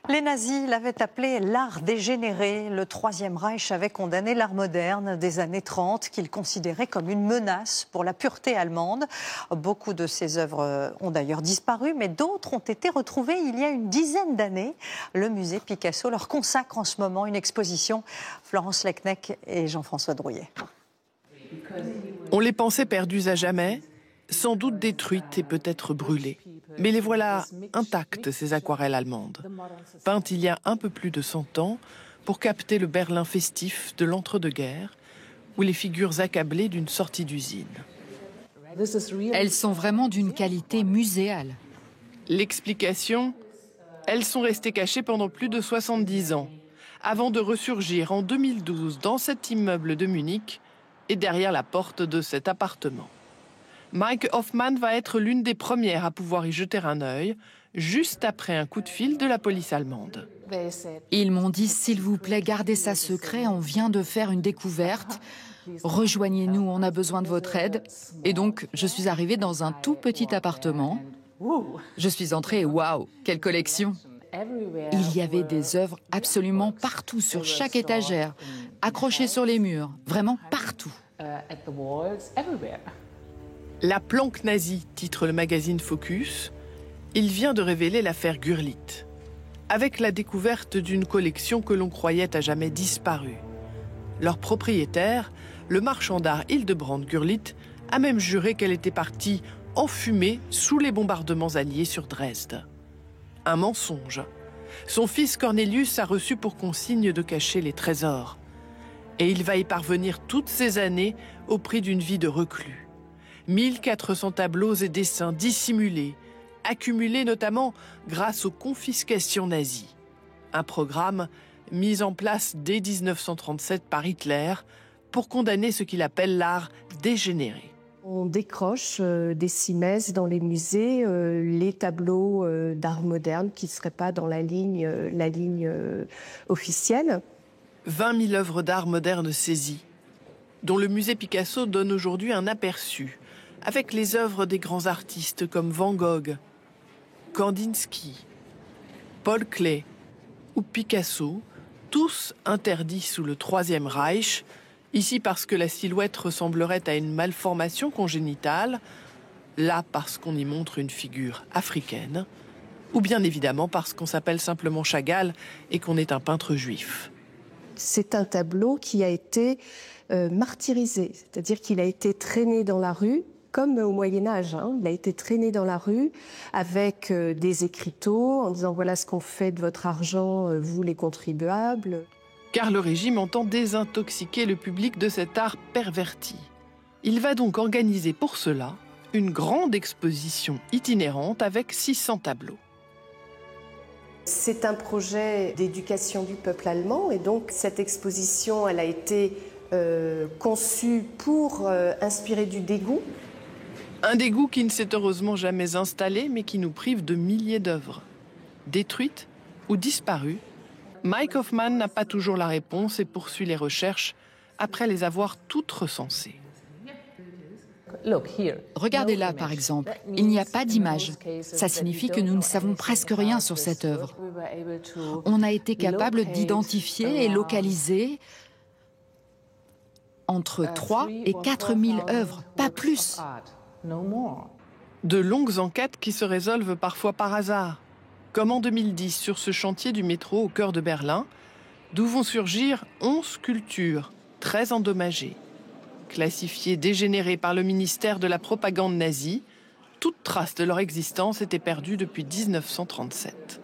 Les nazis l'avaient appelé l'art dégénéré. Le Troisième Reich avait condamné l'art moderne des années 30 qu'il considérait comme une menace pour la pureté allemande. Beaucoup de ses œuvres ont d'ailleurs disparu, mais d'autres ont été retrouvées il y a une dizaine d'années. Le musée Picasso leur consacre en ce moment une exposition. Florence Lecnec et Jean-François Drouillet. On les pensait perdus à jamais, sans doute détruites et peut-être brûlées. Mais les voilà intactes, ces aquarelles allemandes, peintes il y a un peu plus de 100 ans pour capter le Berlin festif de l'entre-deux-guerres ou les figures accablées d'une sortie d'usine. Elles sont vraiment d'une qualité muséale. L'explication, elles sont restées cachées pendant plus de 70 ans, avant de ressurgir en 2012 dans cet immeuble de Munich et derrière la porte de cet appartement. Maike Hoffmann va être l'une des premières à pouvoir y jeter un œil, juste après un coup de fil de la police allemande. Ils m'ont dit, s'il vous plaît, gardez ça secret, on vient de faire une découverte. Rejoignez-nous, on a besoin de votre aide. Et donc, je suis arrivée dans un tout petit appartement. Je suis entrée et waouh, quelle collection! Il y avait des œuvres absolument partout, sur chaque étagère, accrochées sur les murs, vraiment partout. La planque nazie, titre le magazine Focus, il vient de révéler l'affaire Gurlitt, avec la découverte d'une collection que l'on croyait à jamais disparue. Leur propriétaire, le marchand d'art Hildebrand Gurlitt, a même juré qu'elle était partie en fumée sous les bombardements alliés sur Dresde. Un mensonge. Son fils Cornelius a reçu pour consigne de cacher les trésors. Et il va y parvenir toutes ces années au prix d'une vie de reclus. 1400 tableaux et dessins dissimulés, accumulés notamment grâce aux confiscations nazies. Un programme mis en place dès 1937 par Hitler pour condamner ce qu'il appelle l'art dégénéré. On décroche des cimaises dans les musées les tableaux d'art moderne qui ne seraient pas dans la ligne officielle. 20 000 œuvres d'art moderne saisies, dont le musée Picasso donne aujourd'hui un aperçu, avec les œuvres des grands artistes comme Van Gogh, Kandinsky, Paul Klee ou Picasso, tous interdits sous le Troisième Reich, ici parce que la silhouette ressemblerait à une malformation congénitale, là parce qu'on y montre une figure africaine, ou bien évidemment parce qu'on s'appelle simplement Chagall et qu'on est un peintre juif. C'est un tableau qui a été martyrisé, c'est-à-dire qu'il a été traîné dans la rue, comme au Moyen-Âge. Il a été traîné dans la rue avec des écriteaux en disant « voilà ce qu'on fait de votre argent, vous les contribuables ». Car le régime entend désintoxiquer le public de cet art perverti. Il va donc organiser pour cela une grande exposition itinérante avec 600 tableaux. C'est un projet d'éducation du peuple allemand et donc cette exposition elle a été conçue pour inspirer du dégoût. Un dégoût qui ne s'est heureusement jamais installé mais qui nous prive de milliers d'œuvres. Détruites ou disparues, Maike Hoffmann n'a pas toujours la réponse et poursuit les recherches après les avoir toutes recensées. Regardez là, par exemple, il n'y a pas d'image. Ça signifie que nous ne savons presque rien sur cette œuvre. On a été capable d'identifier et localiser entre 3 et 4 000 œuvres, pas plus. De longues enquêtes qui se résolvent parfois par hasard, comme en 2010 sur ce chantier du métro au cœur de Berlin, d'où vont surgir 11 sculptures très endommagées. Classifiées dégénérées par le ministère de la propagande nazie, toute trace de leur existence était perdue depuis 1937.